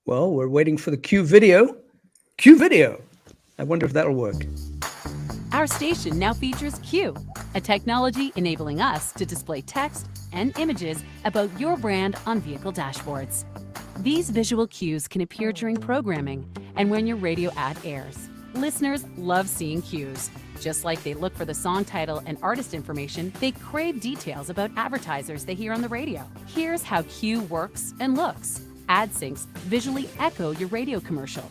Well, we're waiting for the Q video. Q video. I wonder if that'll work. Our station now features QUU, a technology enabling us to display text and images about your brand on vehicle dashboards. These visual cues can appear during programming and when your radio ad airs. Listeners love seeing cues. Just like they look for the song title and artist information, they crave details about advertisers they hear on the radio. Here's how QUU works and looks. Ad syncs visually echo your radio commercial.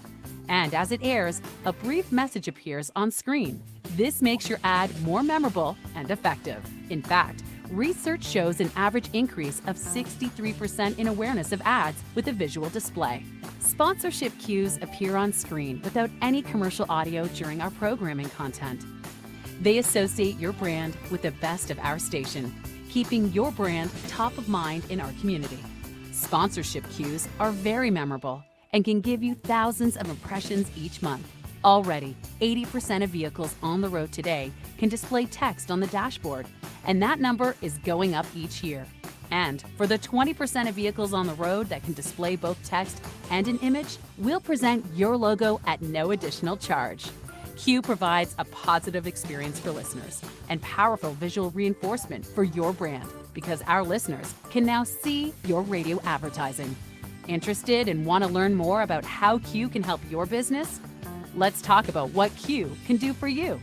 And as it airs, a brief message appears on screen. This makes your ad more memorable and effective. In fact, research shows an average increase of 63% in awareness of ads with a visual display. Sponsorship cues appear on screen without any commercial audio during our programming content. They associate your brand with the best of our station, keeping your brand top of mind in our community. Sponsorship cues are very memorable and can give you thousands of impressions each month. Already, 80% of vehicles on the road today can display text on the dashboard, and that number is going up each year. And for the 20% of vehicles on the road that can display both text and an image, we'll present your logo at no additional charge. QUU provides a positive experience for listeners and powerful visual reinforcement for your brand because our listeners can now see your radio advertising. Interested and want to learn more about how QUU can help your business? Let's talk about what QUU can do for you.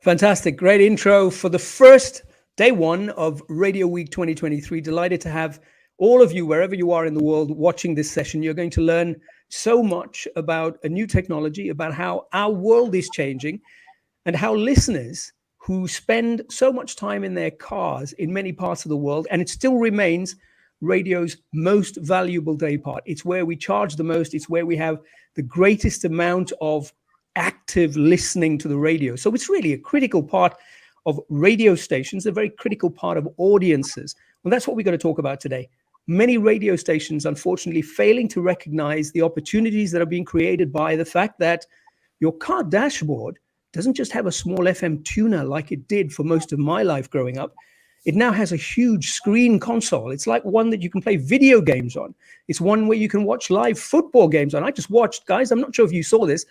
Fantastic. Great intro for the first day one of Radio Week 2023. Delighted to have all of you, wherever you are in the world, watching this session. You're going to learn so much about a new technology, about how our world is changing, and how listeners who spend so much time in their cars in many parts of the world, and it still remains radio's most valuable day part. It's where we charge the most. It's where we have the greatest amount of active listening to the radio. So it's really a critical part of radio stations, a very critical part of audiences. Well, that's what we're going to talk about today. Many radio stations, unfortunately, failing to recognize the opportunities that are being created by the fact that your car dashboard doesn't just have a small FM tuner like it did for most of my life growing up. It now has a huge screen console. It's like one that you can play video games on. It's one where you can watch live football games on. I just watched, guys, I'm not sure if you saw this,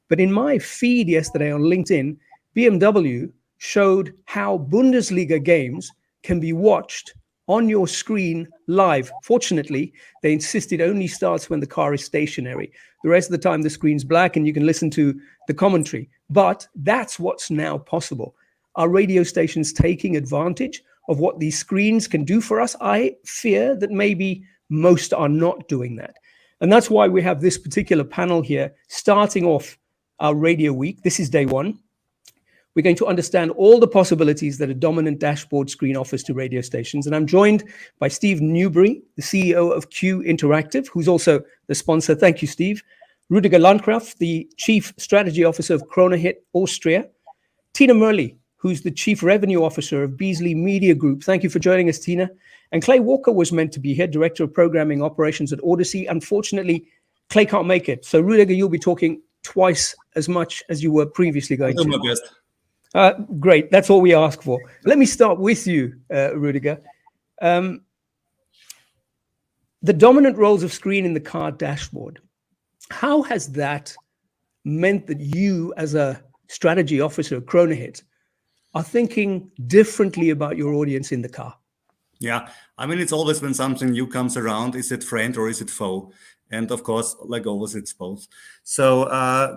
but in my feed yesterday on LinkedIn, BMW showed how Bundesliga games can be watched on your screen live. Fortunately, they insisted only starts when the car is stationary. The rest of the time, the screen's black and you can listen to the commentary. But that's what's now possible. Are radio stations taking advantage of what these screens can do for us? I fear that maybe most are not doing that. And that's why we have this particular panel here, starting off our Radio Week. This is day one. We're going to understand all the possibilities that a dominant dashboard screen offers to radio stations. And I'm joined by Steve Newberry, the CEO of QUU Interactive, who's also the sponsor. Thank you, Steve. Ruedigar Landgraf, the Chief Strategy Officer of Kronehit Austria. Tina Murley, who's the Chief Revenue Officer of Beasley Media Group. Thank you for joining us, Tina. And Clay Walker was meant to be here, Director of Programming Operations at Odyssey. Unfortunately, Clay can't make it. So Ruedigar, you'll be talking twice as much as you were previously going to. I'll do my best. Great. That's all we ask for. Let me start with you, Ruedigar. The dominant roles of screen in the car dashboard. How has that meant that you, as a strategy officer at Kronehit, are thinking differently about your audience in the car? Yeah, I mean, it's always when something new comes around, is it friend or is it foe? And of course, like always, it's both. So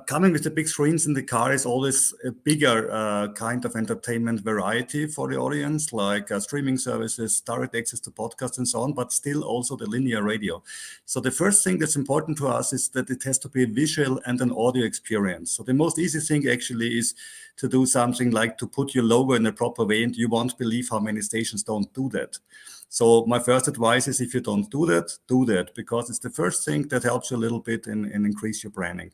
coming with the big screens in the car is always a bigger kind of entertainment variety for the audience, like streaming services, direct access to podcasts and so on, but still also the linear radio. So the first thing that's important to us is that it has to be a visual and an audio experience. So the most easy thing actually is to do something like to put your logo in a proper way, and you won't believe how many stations don't do that. So my first advice is, if you don't do that, because it's the first thing that helps you a little bit and increase your branding.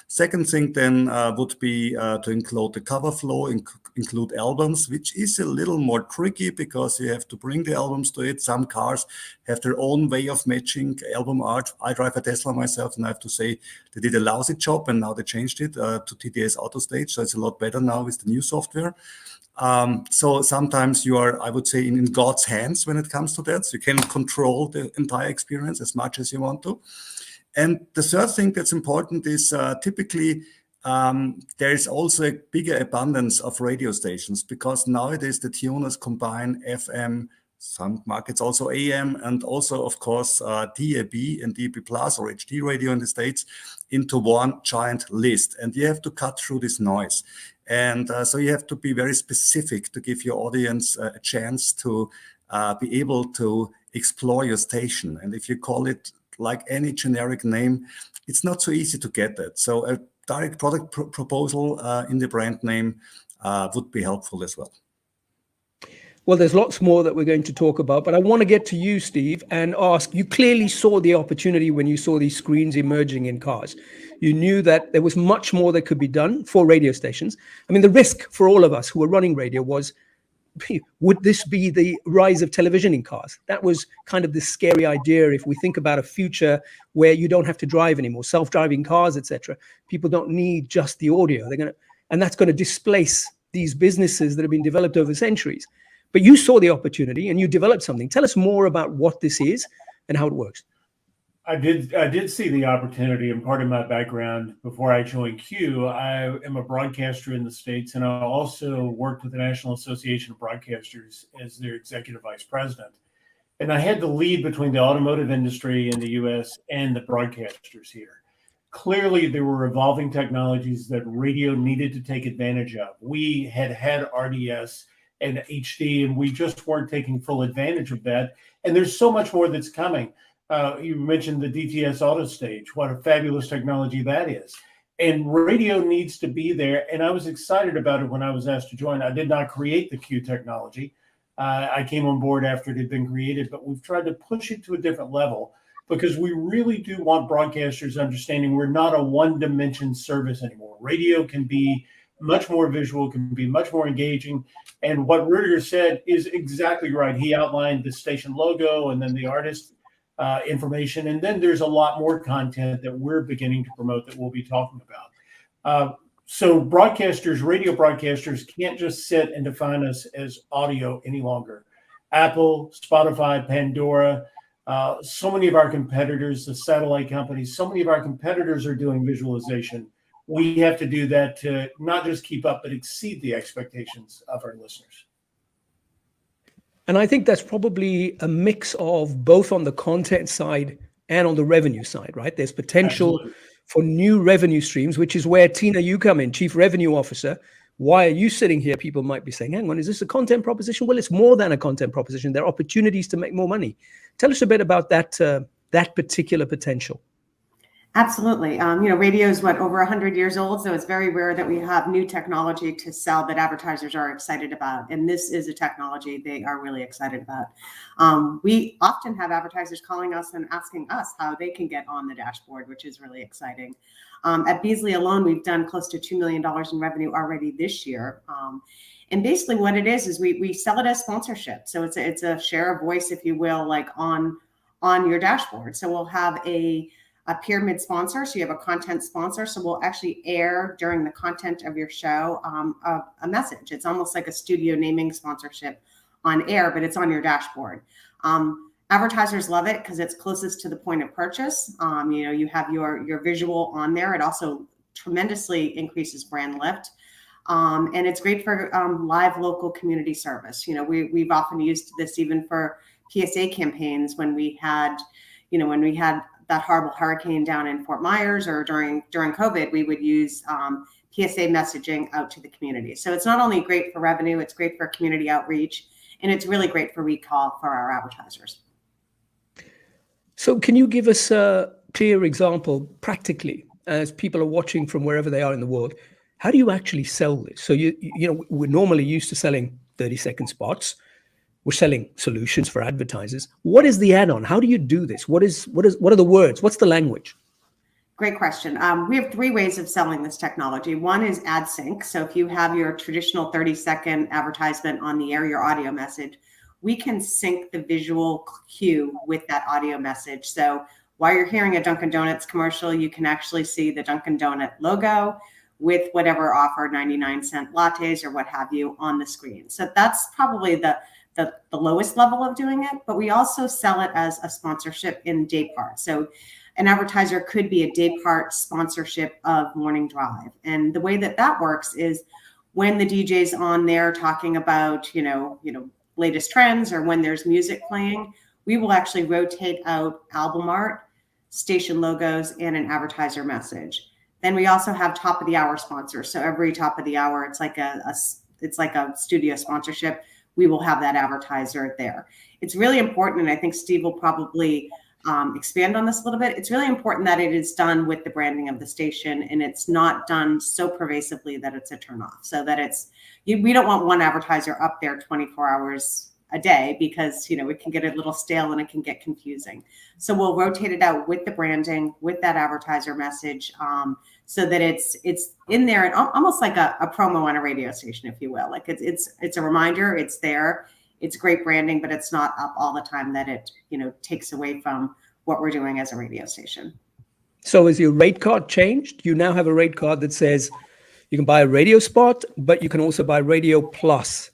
Second thing then would be to include the cover flow, include albums, which is a little more tricky because you have to bring the albums to it. Some cars have their own way of matching album art. I drive a Tesla myself, and I have to say they did a lousy job, and now they changed it to TDS AutoStage, so it's a lot better now with the new software. So sometimes you are, I would say, in God's hands when it comes to that. So you can control the entire experience as much as you want to. And the third thing that's important is typically there is also a bigger abundance of radio stations, because nowadays the tuners combine FM, some markets also AM, and also, of course, DAB and DAB Plus or HD radio in the States into one giant list. And you have to cut through this noise. And so you have to be very specific to give your audience a chance to be able to explore your station. And if you call it like any generic name, it's not so easy to get that. So a direct product proposal in the brand name would be helpful as well. Well, there's lots more that we're going to talk about, but I want to get to you, Steve, and ask, you clearly saw the opportunity when you saw these screens emerging in cars. You knew that there was much more that could be done for radio stations. I mean, the risk for all of us who were running radio was, would this be the rise of television in cars? That was kind of the scary idea. If we think about a future where you don't have to drive anymore, self-driving cars, etc., people don't need just the audio. And that's going to displace these businesses that have been developed over centuries. But you saw the opportunity and you developed something. Tell us more about what this is and how it works. I did see the opportunity, and part of my background before I joined QUU, I am a broadcaster in the States, and I also worked with the National Association of Broadcasters as their executive vice president. And I had the lead between the automotive industry in the US and the broadcasters here. Clearly, there were evolving technologies that radio needed to take advantage of. We had RDS and HD, and we just weren't taking full advantage of that. And there's so much more that's coming. You mentioned the DTS auto stage. What a fabulous technology that is. And radio needs to be there. And I was excited about it when I was asked to join. I did not create the QUU technology. I came on board after it had been created, but we've tried to push it to a different level because we really do want broadcasters understanding we're not a one-dimension service anymore. Radio can be much more visual, can be much more engaging. And what Ruedigar said is exactly right. He outlined the station logo and then the artist information. And then there's a lot more content that we're beginning to promote that we'll be talking about. So broadcasters, radio broadcasters can't just sit and define us as audio any longer. Apple, Spotify, Pandora, so many of our competitors, the satellite companies, so many of our competitors are doing visualization. We have to do that to not just keep up, but exceed the expectations of our listeners. And I think that's probably a mix of both on the content side and on the revenue side, right? There's potential Absolutely. for new revenue streams, which is where, Tina, you come in, Chief Revenue Officer. Why are you sitting here? People might be saying, hang on, is this a content proposition? Well, it's more than a content proposition. There are opportunities to make more money. Tell us a bit about that particular potential. Absolutely. Radio is over 100 years old, so it's very rare that we have new technology to sell that advertisers are excited about. And this is a technology they are really excited about. We often have advertisers calling us and asking us how they can get on the dashboard, which is really exciting. At Beasley alone, we've done close to $2 million in revenue already this year. And basically what it is we sell it as sponsorship. So it's a share of voice, if you will, like on your dashboard. So we'll have a pyramid sponsor. So you have a content sponsor. So we'll actually air during the content of your show a message. It's almost like a studio naming sponsorship on air, but it's on your dashboard. Advertisers love it because it's closest to the point of purchase. You have your visual on there. It also tremendously increases brand lift. And it's great for live local community service. We've often used this even for PSA campaigns when we had that horrible hurricane down in Fort Myers, or during COVID, we would use PSA messaging out to the community. So it's not only great for revenue, it's great for community outreach, and it's really great for recall for our advertisers. So can you give us a clear example, practically, as people are watching from wherever they are in the world? How do you actually sell this? So we're normally used to selling 30-second spots. We're selling solutions for advertisers. What is the add-on? How do you do this? What are the words? What's the language? Great question. We have 3 ways of selling this technology. One is ad sync. So if you have your traditional 30-second advertisement on the air, your audio message, we can sync the visual cue with that audio message. So while you're hearing a Dunkin' Donuts commercial, you can actually see the Dunkin' Donut logo with whatever offer, 99-cent lattes or what have you, on the screen. So that's probably the lowest level of doing it, but we also sell it as a sponsorship in day part. So an advertiser could be a day part sponsorship of Morning Drive. And the way that that works is when the DJ's on there talking about, latest trends, or when there's music playing, we will actually rotate out album art, station logos, and an advertiser message. Then we also have top of the hour sponsors. So every top of the hour, it's like a studio sponsorship. We will have that advertiser there. It's really important, and I think Steve will probably expand on this a little bit. It's really important that it is done with the branding of the station, and it's not done so pervasively that it's a turnoff. So that we don't want one advertiser up there 24 hours a day, because it can get a little stale and it can get confusing. So we'll rotate it out with the branding, with that advertiser message, so that it's in there, and almost like a promo on a radio station, if you will. Like it's a reminder, it's there. It's great branding, but it's not up all the time that it, takes away from what we're doing as a radio station. So is your rate card changed? You now have a rate card that says you can buy a radio spot, but you can also buy Radio Plus.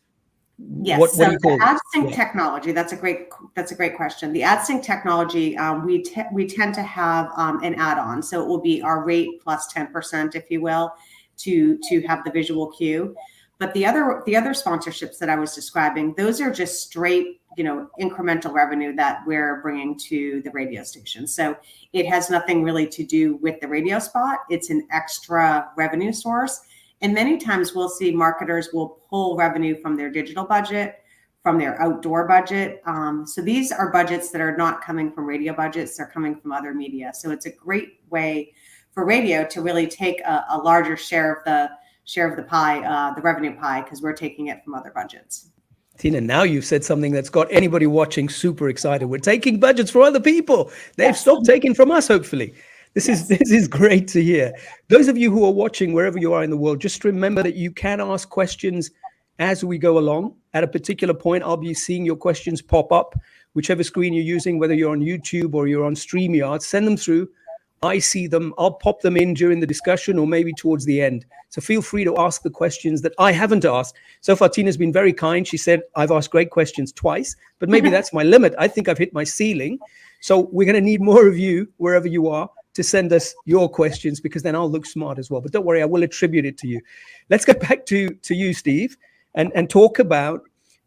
Yes. What do you call it? AdSync technology. That's a great question. The AdSync technology, we tend to have an add-on. So it will be our rate plus 10%, if you will, to have the visual cue. But the other sponsorships that I was describing, those are just straight, incremental revenue that we're bringing to the radio station. So it has nothing really to do with the radio spot. It's an extra revenue source. And many times we'll see marketers will pull revenue from their digital budget, from their outdoor budget. So these are budgets that are not coming from radio budgets, they're coming from other media. So it's a great way for radio to really take a larger share of the pie, the revenue pie, because we're taking it from other budgets. Tina, now you've said something that's got anybody watching super excited. We're taking budgets for other people. They've stopped taking from us, hopefully. This is great to hear. Those of you who are watching wherever you are in the world, just remember that you can ask questions as we go along. At a particular point, I'll be seeing your questions pop up, whichever screen you're using, whether you're on YouTube or you're on StreamYard, send them through. I see them. I'll pop them in during the discussion or maybe towards the end. So feel free to ask the questions that I haven't asked. So far, Tina's been very kind. She said, I've asked great questions twice, but maybe that's my limit. I think I've hit my ceiling. So we're going to need more of you, wherever you are, to send us your questions, because then I'll look smart as well. But don't worry, I will attribute it to you. Let's get back to you, Steve, and talk about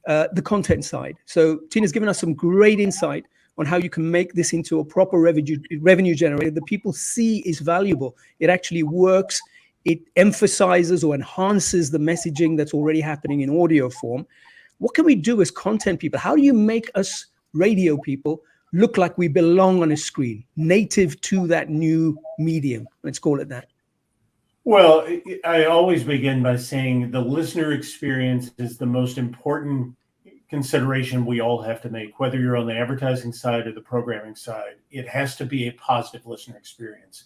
the content side. So Tina's given us some great insight on how you can make this into a proper revenue generator that people see is valuable. It actually works. It emphasizes or enhances the messaging that's already happening in audio form. What can we do as content people? How do you make us radio people look like we belong on a screen, native to that new medium? Let's call it that. Well, I always begin by saying the listener experience is the most important consideration we all have to make, whether you're on the advertising side or the programming side. It has to be a positive listener experience.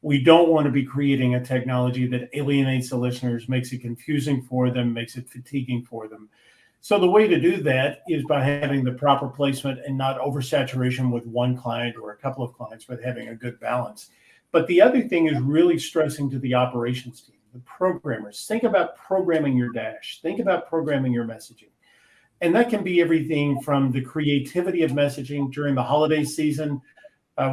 We don't want to be creating a technology that alienates the listeners, makes it confusing for them, makes it fatiguing for them. So the way to do that is by having the proper placement and not oversaturation with one client or a couple of clients, but having a good balance. But the other thing is really stressing to the operations team, the programmers. Think about programming your dash. Think about programming your messaging. And that can be everything from the creativity of messaging during the holiday season.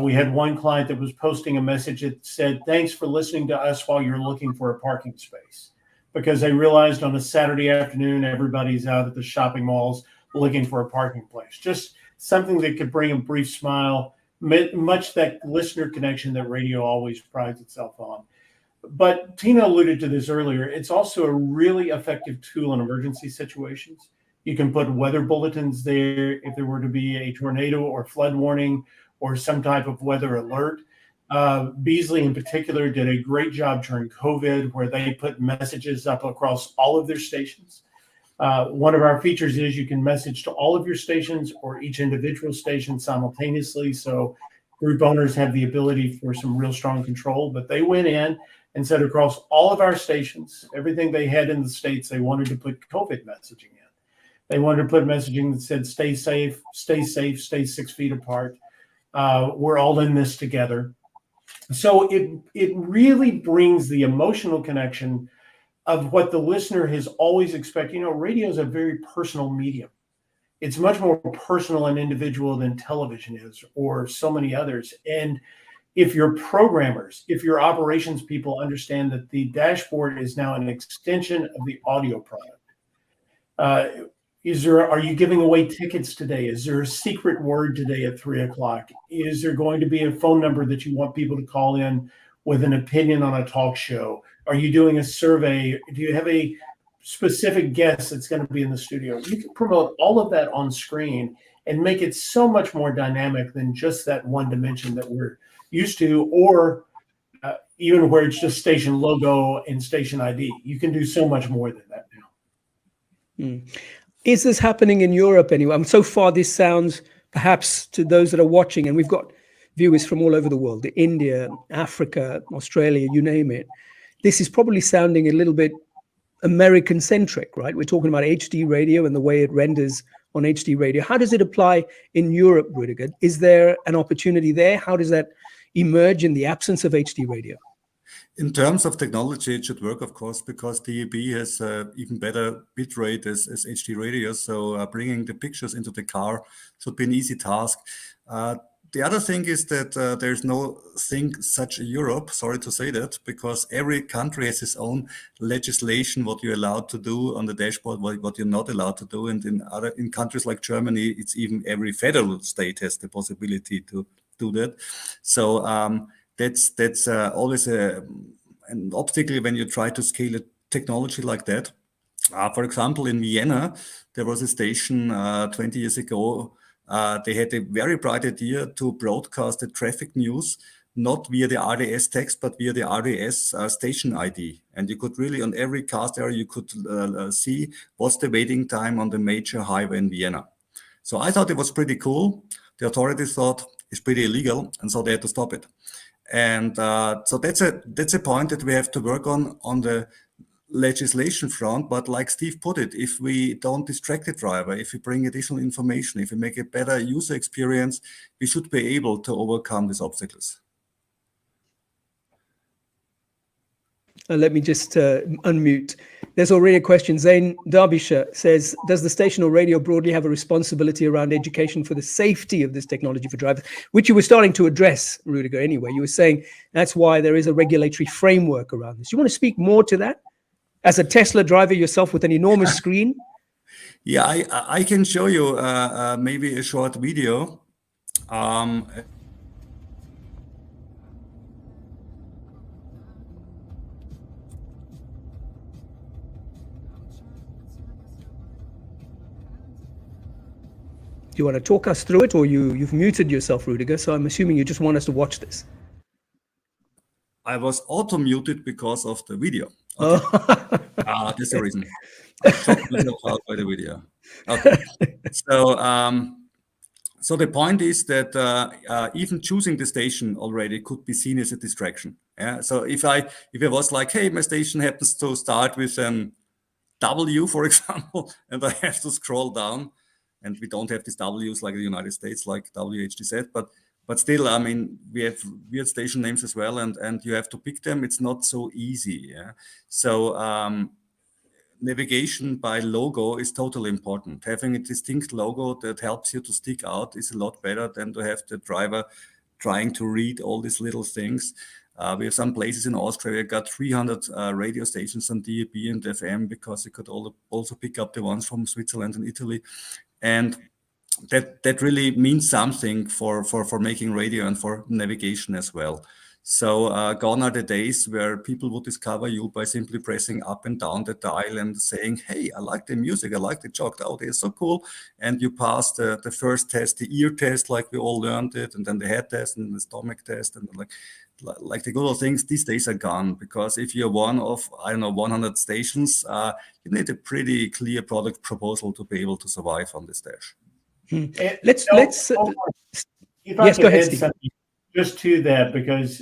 We had one client that was posting a message that said, thanks for listening to us while you're looking for a parking space. Because they realized on a Saturday afternoon, everybody's out at the shopping malls looking for a parking place. Just something that could bring a brief smile, much that listener connection that radio always prides itself on. But Tina alluded to this earlier. It's also a really effective tool in emergency situations. You can put weather bulletins there if there were to be a tornado or flood warning or some type of weather alert. Beasley in particular did a great job during COVID where they put messages up across all of their stations. One of our features is you can message to all of your stations or each individual station simultaneously. So group owners have the ability for some real strong control, but they went in and said across all of our stations, everything they had in the States, they wanted to put COVID messaging in. They wanted to put messaging that said, stay safe, stay 6 feet apart. We're all in this together. So it really brings the emotional connection of what the listener has always expected. You know, radio is a very personal medium. It's much more personal and individual than television is, or so many others. And if your programmers, if your operations people understand that the dashboard is now an extension of the audio product, are you giving away tickets today? Is there a secret word today at 3 o'clock? Is there going to be a phone number that you want people to call in with an opinion on a talk show? Are you doing a survey? Do you have a specific guest that's going to be in the studio? You can promote all of that on screen and make it so much more dynamic than just that one dimension that we're used to, or even where it's just station logo and station ID. You can do so much more than that now. Is this happening in Europe anyway? So far, this sounds, perhaps to those that are watching, and we've got viewers from all over the world, India, Africa, Australia, you name it. This is probably sounding a little bit American-centric, right? We're talking about HD radio and the way it renders on HD radio. How does it apply in Europe, Ruedigar? Is there an opportunity there? How does that emerge in the absence of HD radio? In terms of technology, it should work, of course, because DAB has even better bit rate as HD radio. So bringing the pictures into the car should be an easy task. The other thing is that there's no thing such Europe, sorry to say that, because every country has its own legislation, what you're allowed to do on the dashboard, what you're not allowed to do. And in countries like Germany, it's even every federal state has the possibility to do that. So that's always an obstacle when you try to scale a technology like that. For example, in Vienna, there was a station 20 years ago. They had a very bright idea to broadcast the traffic news, not via the RDS text, but via the RDS station ID. And you could really, on every cast area, you could see what's the waiting time on the major highway in Vienna. So I thought it was pretty cool. The authorities thought it's pretty illegal, and so they had to stop it. And so that's a point that we have to work on the legislation front. But like Steve put it, if we don't distract the driver, if we bring additional information, if we make a better user experience, we should be able to overcome these obstacles. Let me just unmute. There's already a question. Zain Derbyshire says, does the station or radio broadly have a responsibility around education for the safety of this technology for drivers? Which you were starting to address, Ruedigar, anyway. You were saying that's why there is a regulatory framework around this. You want to speak more to that? As a Tesla driver yourself with an enormous screen? Yeah, I can show you maybe a short video. Do you want to talk us through it, or you've muted yourself, Ruedigar? So I'm assuming you just want us to watch this. I was auto-muted because of the video. Okay. That's the reason. I shot myself out by the video. Okay. So the point is that even choosing the station already could be seen as a distraction. Yeah. So if I was like, hey, my station happens to start with an W, for example, and I have to scroll down, and we don't have these W's like the United States, like WHDZ, but still, I mean, we have weird station names as well, and you have to pick them. It's not so easy. Yeah. So navigation by logo is totally important. Having a distinct logo that helps you to stick out is a lot better than to have the driver trying to read all these little things. We have some places in Austria, we got 300 radio stations on DAB and FM, because you could also pick up the ones from Switzerland and Italy. And that really means something for making radio and for navigation as well. So gone are the days where people would discover you by simply pressing up and down the dial and saying, hey, I like the music, I like the joke, oh, they're so cool. And you pass the first test, the ear test, like we all learned it, and then the head test and the stomach test, and like the good old things. These days are gone, because if you're one of, 100 stations, you need a pretty clear product proposal to be able to survive on this dash. Let's if I yes, could go ahead, add Steve. something just to that, because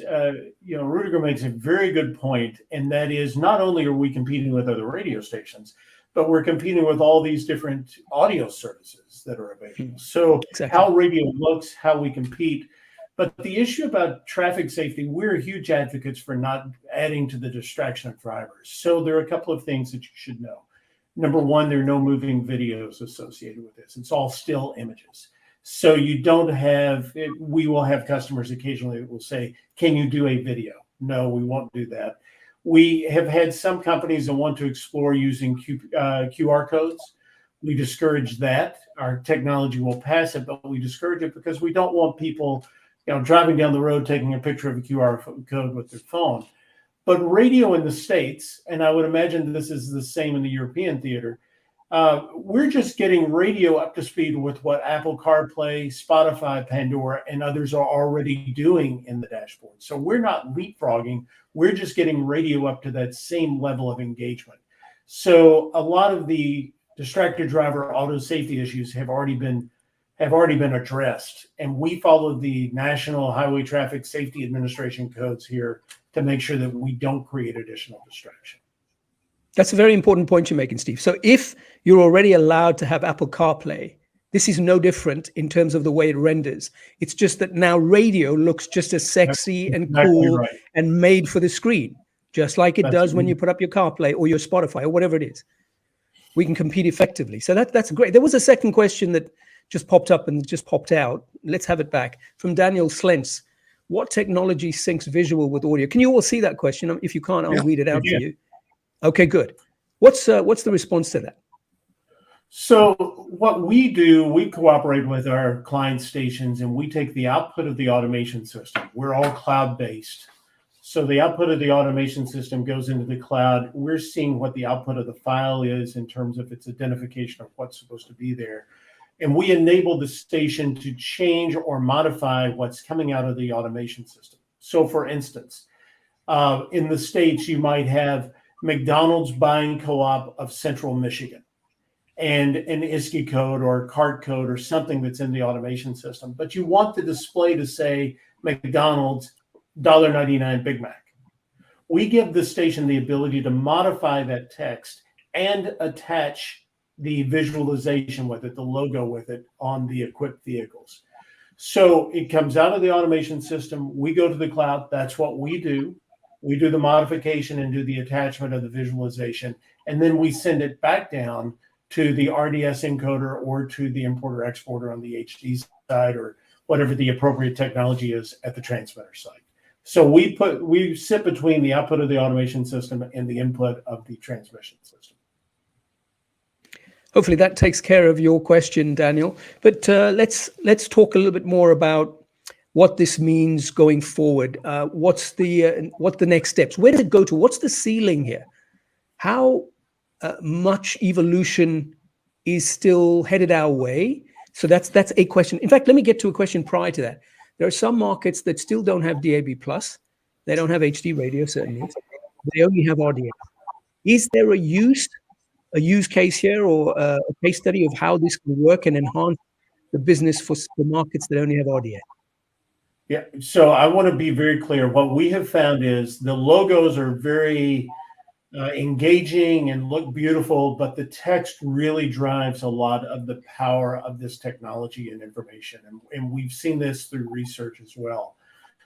Ruedigar makes a very good point, and that is, not only are we competing with other radio stations, but we're competing with all these different audio services that are available. So Exactly. how radio looks, how we compete, But the issue about traffic safety, we're huge advocates for not adding to the distraction of drivers. So there are a couple of things that you should know. Number one, there are no moving videos associated with this. It's all still images. So you don't have, we will have customers occasionally that will say, can you do a video? No, we won't do that. We have had some companies that want to explore using QR codes. We discourage that. Our technology will pass it, but we discourage it because we don't want people, driving down the road, taking a picture of a QR code with their phone. But radio in the States, and I would imagine this is the same in the European theater, we're just getting radio up to speed with what Apple CarPlay, Spotify, Pandora, and others are already doing in the dashboard. So we're not leapfrogging. We're just getting radio up to that same level of engagement. So a lot of the distracted driver auto safety issues have already been addressed, and we follow the National Highway Traffic Safety Administration codes here to make sure that we don't create additional distraction. That's a very important point you're making, Steve. So if you're already allowed to have Apple CarPlay, this is no different in terms of the way it renders. It's just that now radio looks just as sexy and cool and made for the screen, just like it does when you put up your CarPlay or your Spotify or whatever it is. We can compete effectively. So that's great. There was a second question that just popped up and just popped out. Let's have it back from Daniel Slentz. What technology syncs visual with audio? Can you all see that question? If you can't, I'll read it out for you. Okay, good. What's the response to that? So what we do, we cooperate with our client stations and we take the output of the automation system. We're all cloud-based. So the output of the automation system goes into the cloud. We're seeing what the output of the file is in terms of its identification of what's supposed to be there. And we enable the station to change or modify what's coming out of the automation system. So for instance, in the States, you might have McDonald's Buying Co-op of Central Michigan and an ISKI code or a CART code or something that's in the automation system. But you want the display to say McDonald's $1.99 Big Mac. We give the station the ability to modify that text and attach the visualization with it, the logo with it on the equipped vehicles. So it comes out of the automation system. We go to the cloud. That's what we do. We do the modification and do the attachment of the visualization. And then we send it back down to the RDS encoder or to the importer exporter on the HD side or whatever the appropriate technology is at the transmitter site. So we sit between the output of the automation system and the input of the transmission system. Hopefully that takes care of your question, Daniel. But let's talk a little bit more about what this means going forward. What the next steps? Where does it go to? What's the ceiling here? How much evolution is still headed our way? So that's a question. In fact, let me get to a question prior to that. There are some markets that still don't have DAB+. They don't have HD radio, certainly. They only have RDS. Is there a use case here or a case study of how this can work and enhance the business for the markets that only have RDS? Yeah, so I want to be very clear. What we have found is the logos are very engaging and look beautiful, but the text really drives a lot of the power of this technology and information. And we've seen this through research as well.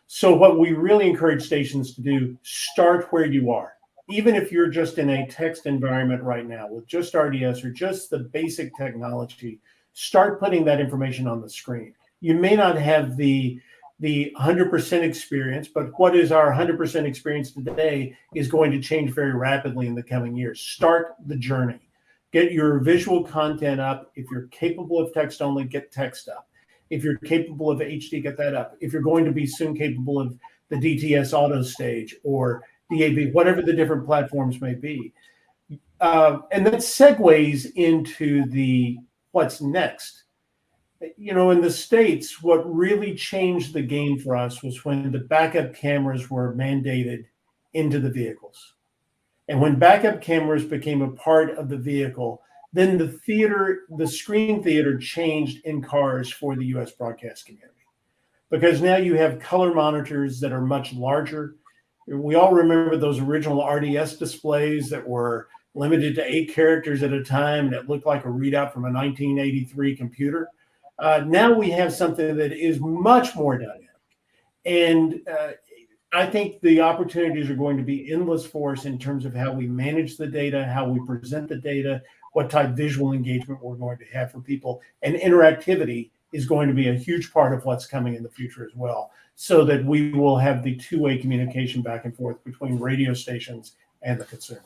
So what we really encourage stations to do, start where you are. Even if you're just in a text environment right now with just RDS or just the basic technology, start putting that information on the screen. You may not have the 100% experience, but what is our 100% experience today is going to change very rapidly in the coming years. Start the journey. Get your visual content up. If you're capable of text only, get text up. If you're capable of HD, get that up. If you're going to be soon capable of the DTS auto stage or DAB, whatever the different platforms may be. And that segues into what's next. You know, in the States, what really changed the game for us was when the backup cameras were mandated into the vehicles. And when backup cameras became a part of the vehicle, then the screen theater changed in cars for the US broadcast community. Because now you have color monitors that are much larger. We all remember those original RDS displays that were limited to 8 characters at a time and it looked like a readout from a 1983 computer. Now we have something that is much more dynamic. And I think the opportunities are going to be endless for us in terms of how we manage the data, how we present the data, what type of visual engagement we're going to have for people. And interactivity is going to be a huge part of what's coming in the future as well, so that we will have the two-way communication back and forth between radio stations and the consumer.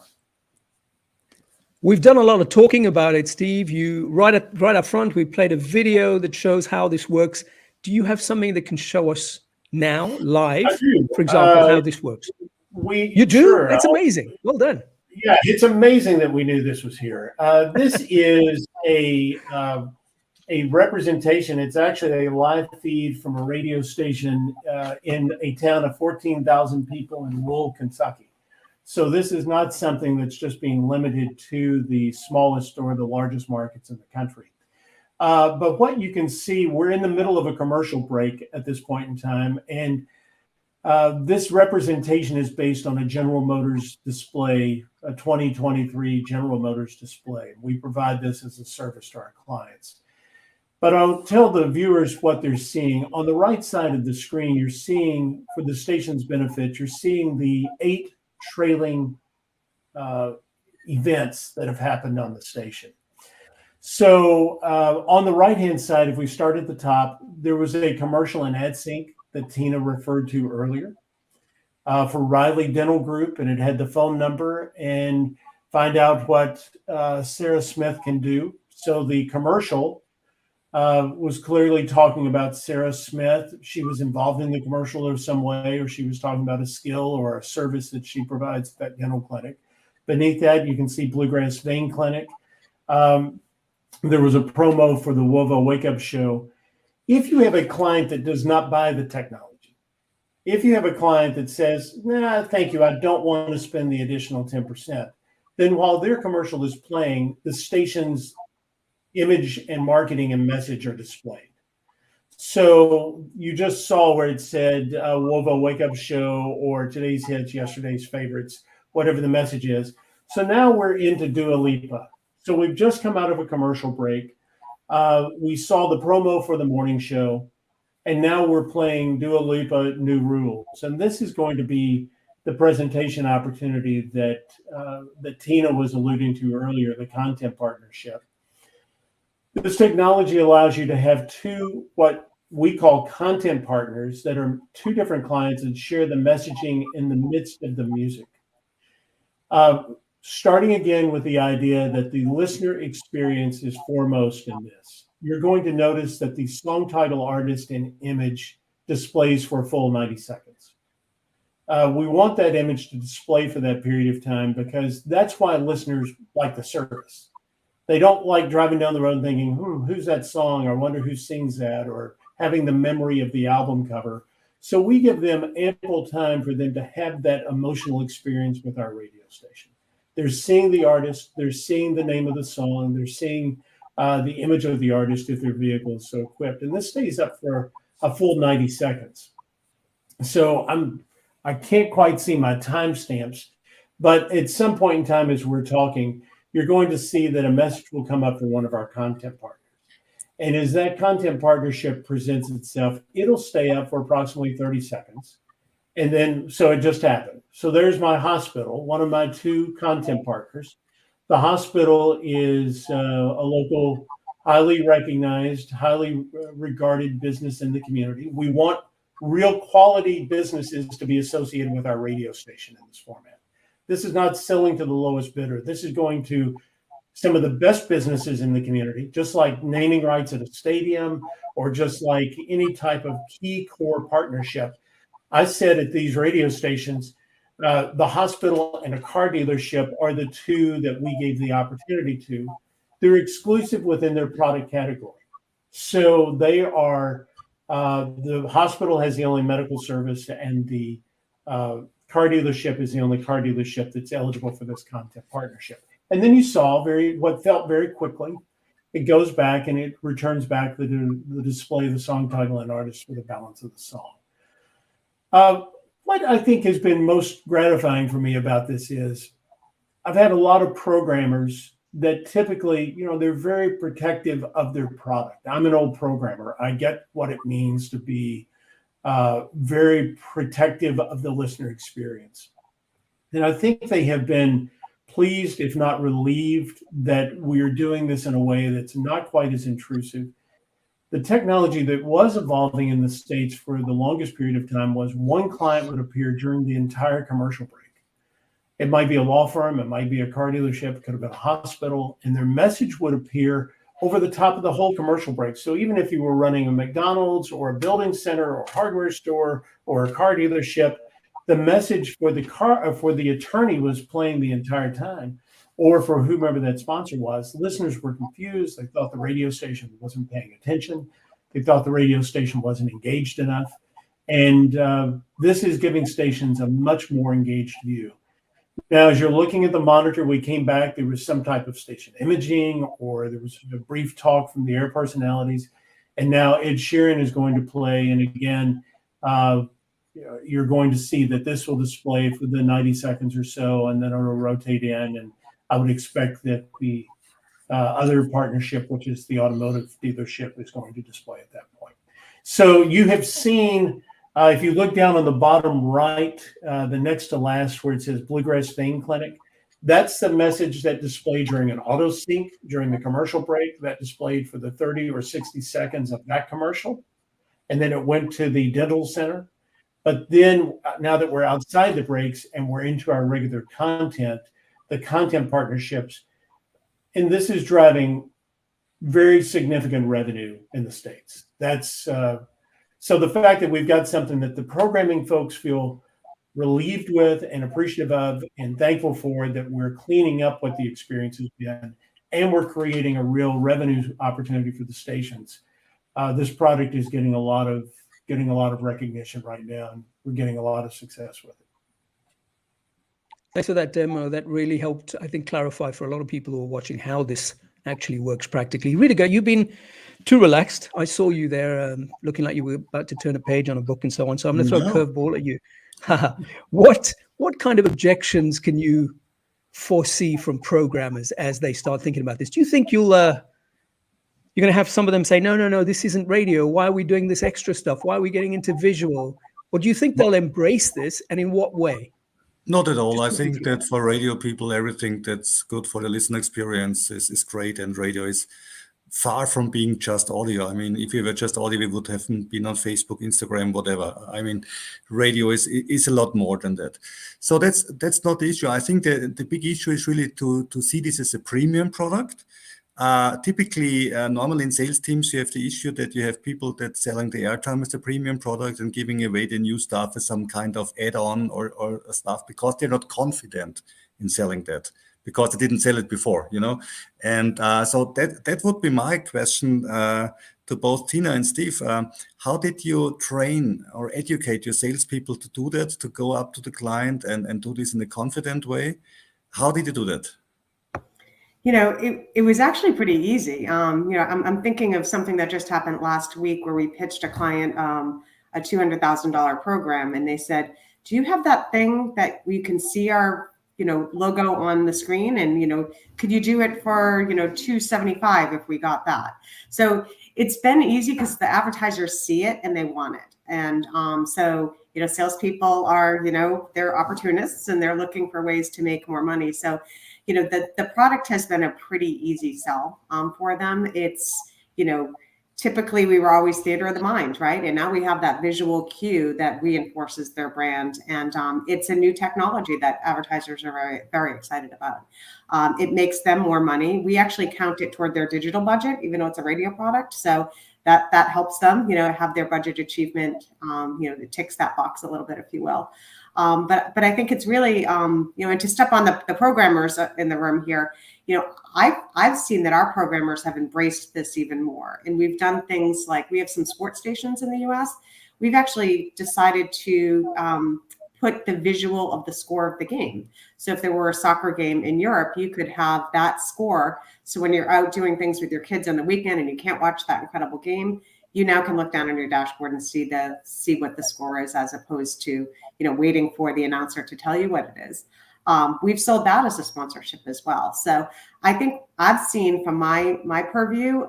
We've done a lot of talking about it, Steve. You right up front, we played a video that shows how this works. Do you have something that can show us now, live, I do. for example, how this works? You do? Sure. That's amazing. Well done. Yeah, it's amazing that we knew this was here. This is a representation. It's actually a live feed from a radio station in a town of 14,000 people in rural Kentucky. So this is not something that's just being limited to the smallest or the largest markets in the country. But what you can see, we're in the middle of a commercial break at this point in time, and this representation is based on a General Motors display, a 2023 General Motors display. We provide this as a service to our clients. But I'll tell the viewers what they're seeing. On the right side of the screen, you're seeing, for the station's benefit, you're seeing the 8 trailing events that have happened on the station. So on the right-hand side, if we start at the top, there was a commercial in AdSync that Tina referred to earlier for Riley Dental Group, and it had the phone number and find out what Sarah Smith can do. So the commercial was clearly talking about Sarah Smith. She was involved in the commercial in some way, or she was talking about a skill or a service that she provides at that dental clinic. Beneath that, you can see Bluegrass Vein Clinic. There was a promo for the WOVA Wake Up Show. If you have a client that does not buy the technology, if you have a client that says, nah, thank you, I don't want to spend the additional 10%, then while their commercial is playing, the station's image and marketing and message are displayed. So you just saw where it said WOVA Wake Up Show or today's hits, yesterday's favorites, whatever the message is. So now we're into Dua Lipa. So we've just come out of a commercial break. We saw the promo for the morning show, and now we're playing Dua Lipa New Rules. And this is going to be the presentation opportunity that Tina was alluding to earlier, the content partnership. This technology allows you to have two, what we call content partners, that are two different clients that share the messaging in the midst of the music. Starting again with the idea that the listener experience is foremost in this. You're going to notice that the song title, artist, and image displays for a full 90 seconds. We want that image to display for that period of time because that's why listeners like the service. They don't like driving down the road thinking, who's that song? Or I wonder who sings that, or having the memory of the album cover. So we give them ample time for them to have that emotional experience with our radio station. They're seeing the artist, they're seeing the name of the song, they're seeing the image of the artist if their vehicle is so equipped. And this stays up for a full 90 seconds. So I can't quite see my timestamps, but at some point in time as we're talking, you're going to see that a message will come up from one of our content partners. And as that content partnership presents itself, it'll stay up for approximately 30 seconds. And then, so it just happened. So there's my hospital, one of my two content partners. The hospital is a local, highly recognized, highly regarded business in the community. We want real quality businesses to be associated with our radio station in this format. This is not selling to the lowest bidder. This is going to some of the best businesses in the community, just like naming rights at a stadium or just like any type of key core partnership. I said at these radio stations, the hospital and a car dealership are the two that we gave the opportunity to. They're exclusive within their product category. So they are, the hospital has the only medical service, and the car dealership is the only car dealership that's eligible for this content partnership. And then you saw what felt very quickly, it goes back and it returns back the display of the song title and artist for the balance of the song. What I think has been most gratifying for me about this is I've had a lot of programmers that typically, they're very protective of their product. I'm an old programmer. I get what it means to be very protective of the listener experience. And I think they have been pleased, if not relieved, that we're doing this in a way that's not quite as intrusive. The technology that was evolving in the States for the longest period of time was one client would appear during the entire commercial break. It might be a law firm, it might be a car dealership, it could have been a hospital, and their message would appear over the top of the whole commercial break. So even if you were running a McDonald's or a building center or hardware store or a car dealership, the message for the attorney was playing the entire time, or for whomever that sponsor was. Listeners were confused. They thought the radio station wasn't paying attention. They thought the radio station wasn't engaged enough. And this is giving stations a much more engaged view. Now, as you're looking at the monitor, we came back, there was some type of station imaging, or there was a brief talk from the air personalities. And now Ed Sheeran is going to play. And again, you're going to see that this will display for the 90 seconds or so, and then it'll rotate in. And I would expect that the other partnership, which is the automotive dealership, is going to display at that point. So you have seen, if you look down on the bottom right, the next to last where it says Bluegrass Vein Clinic, that's the message that displayed during an auto sync during the commercial break, that displayed for the 30 or 60 seconds of that commercial. And then it went to the dental center. But then now that we're outside the breaks and we're into our regular content, the content partnerships, and this is driving very significant revenue in the States. That's so the fact that we've got something that the programming folks feel relieved with and appreciative of and thankful for, that we're cleaning up what the experience has been, and we're creating a real revenue opportunity for the stations. This product is getting a lot of recognition right now, and we're getting a lot of success with it. Thanks for that demo. That really helped, I think, clarify for a lot of people who are watching how this actually works practically. Ruedigar, you've been too relaxed. I saw you there looking like you were about to turn a page on a book and so on. So I'm going to throw a curveball at you. What kind of objections can you foresee from programmers as they start thinking about this? Do you think you're going to have some of them say, no, this isn't radio. Why are we doing this extra stuff? Why are we getting into visual? Or do you think they'll embrace this, and in what way? Not at all. I think that for radio people, everything that's good for the listener experience is great, and radio is far from being just audio. I mean, if we were just audio, we would have been on Facebook, Instagram, whatever. I mean, radio is a lot more than that. So that's not the issue. I think the big issue is really to see this as a premium product. Typically, normally in sales teams, you have the issue that you have people that selling the airtime as a premium product and giving away the new stuff as some kind of add-on or stuff, because they're not confident in selling that, because they didn't sell it before, And so that would be my question to both Tina and Steve. How did you train or educate your salespeople to do that, to go up to the client and do this in a confident way? How did you do that? It was actually pretty easy. I'm thinking of something that just happened last week where we pitched a client a $200,000 program, and they said, "Do you have that thing that we can see our logo on the screen? And could you do it for $275 if we got that?" So it's been easy because the advertisers see it and they want it, and so salespeople are they're opportunists and they're looking for ways to make more money. So the product has been a pretty easy sell for them. It's, typically we were always theater of the mind, right? And now we have that visual cue that reinforces their brand. And it's a new technology that advertisers are very, very excited about. It makes them more money. We actually count it toward their digital budget, even though it's a radio product. So that helps them, have their budget achievement, it ticks that box a little bit, if you will. But I think it's really, and to step on the programmers in the room here, I've seen that our programmers have embraced this even more. And we've done things like, we have some sports stations in the US. We've actually decided to put the visual of the score of the game. So if there were a soccer game in Europe, you could have that score. So when you're out doing things with your kids on the weekend and you can't watch that incredible game, you now can look down on your dashboard and see what the score is, as opposed to waiting for the announcer to tell you what it is. We've sold that as a sponsorship as well. So I think I've seen from my purview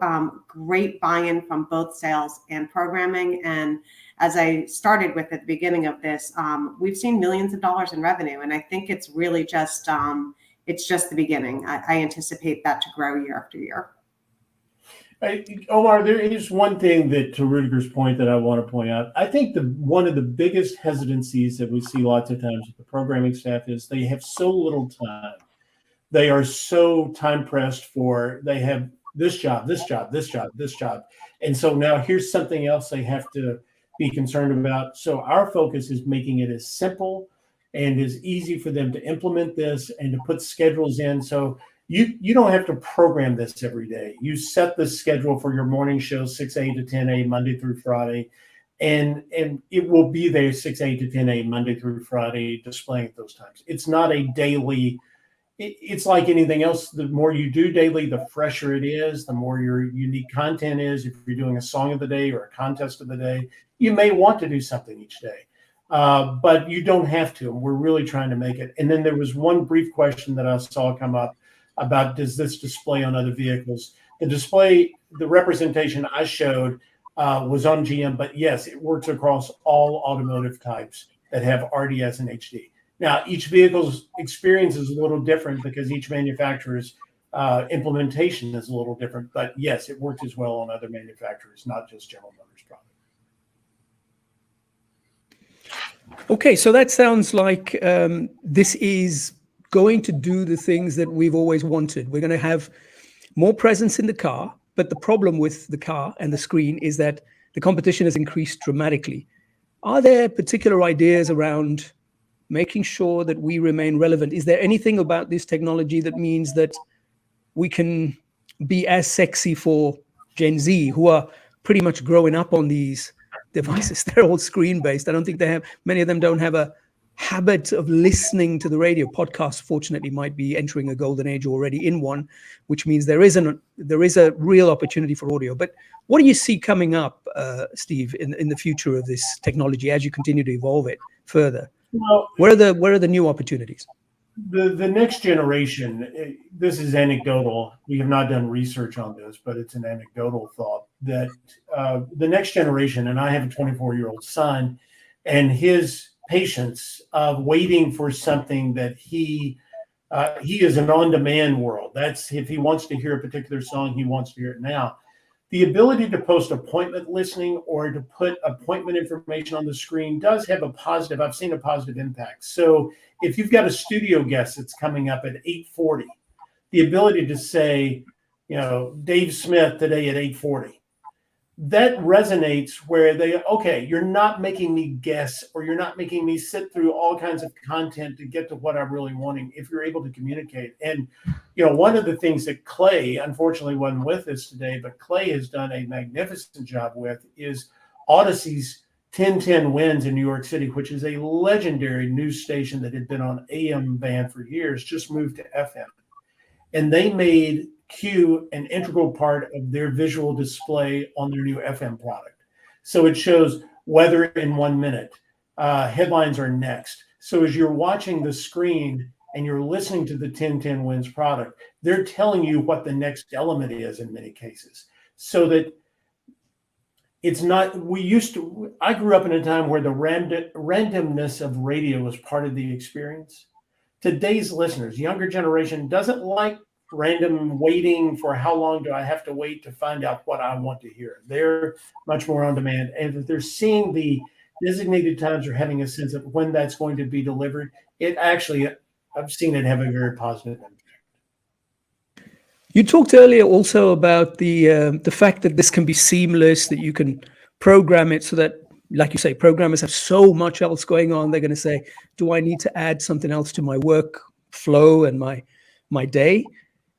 great buy-in from both sales and programming, and as I started with at the beginning of this, we've seen millions of dollars in revenue. And I think it's really just, it's just the beginning. I anticipate that to grow year after year. Omar, there is one thing that, to Ruedigar's point, that I want to point out. I think one of the biggest hesitancies that we see lots of times with the programming staff is they have so little time. They are so time pressed they have this job, this job, this job, this job. And so now here's something else they have to be concerned about. So our focus is making it as simple and as easy for them to implement this and to put schedules in. So you don't have to program this every day. You set the schedule for your morning show, 6 a.m. to 10 a.m. Monday through Friday, and it will be there 6 a.m. to 10 a.m. Monday through Friday, displaying at those times. It's not a daily. It's like anything else. The more you do daily, the fresher it is, the more your unique content is. If you're doing a song of the day or a contest of the day, you may want to do something each day, but you don't have to. And we're really trying to make it. And then there was one brief question that I saw come up about, does this display on other vehicles? The display, the representation I showed was on GM, but yes, it works across all automotive types that have RDS and HD. Now, each vehicle's experience is a little different because each manufacturer's implementation is a little different, but yes, it works as well on other manufacturers, not just General Motors product. Okay, so that sounds like this is going to do the things that we've always wanted. We're going to have more presence in the car, but the problem with the car and the screen is that the competition has increased dramatically. Are there particular ideas around making sure that we remain relevant? Is there anything about this technology that means that we can be as sexy for Gen Z, who are pretty much growing up on these devices? They're all screen-based. I don't think many of them don't have a habit of listening to the radio. Podcasts, fortunately, might be entering a golden age already in one, which means there is a real opportunity for audio. But what do you see coming up, Steve, in the future of this technology as you continue to evolve it further? Well, where are the new opportunities? The next generation, this is anecdotal. We have not done research on this, but it's an anecdotal thought that the next generation, and I have a 24-year-old son, and his patience of waiting for something that he is an on-demand world. That's if he wants to hear a particular song, he wants to hear it now. The ability to post appointment listening or to put appointment information on the screen does have I've seen a positive impact. So if you've got a studio guest that's coming up at 8:40, the ability to say, Dave Smith today at 8:40, that resonates where you're not making me guess, or you're not making me sit through all kinds of content to get to what I'm really wanting, if you're able to communicate. And, one of the things that Clay, unfortunately, wasn't with us today, but Clay has done a magnificent job with is Odyssey's 1010 Winds in New York City, which is a legendary news station that had been on AM band for years, just moved to FM. And they made QUU an integral part of their visual display on their new FM product. So it shows weather in 1 minute. Headlines are next. So as you're watching the screen and you're listening to the 1010 Winds product, they're telling you what the next element is in many cases. So that it's not, I grew up in a time where the randomness of radio was part of the experience. Today's listeners, younger generation, doesn't like random waiting for how long do I have to wait to find out what I want to hear. They're much more on demand. And if they're seeing the designated times or having a sense of when that's going to be delivered, I've seen it have a very positive impact. You talked earlier also about the fact that this can be seamless, that you can program it so that, like you say, programmers have so much else going on. They're going to say, do I need to add something else to my work flow and my day?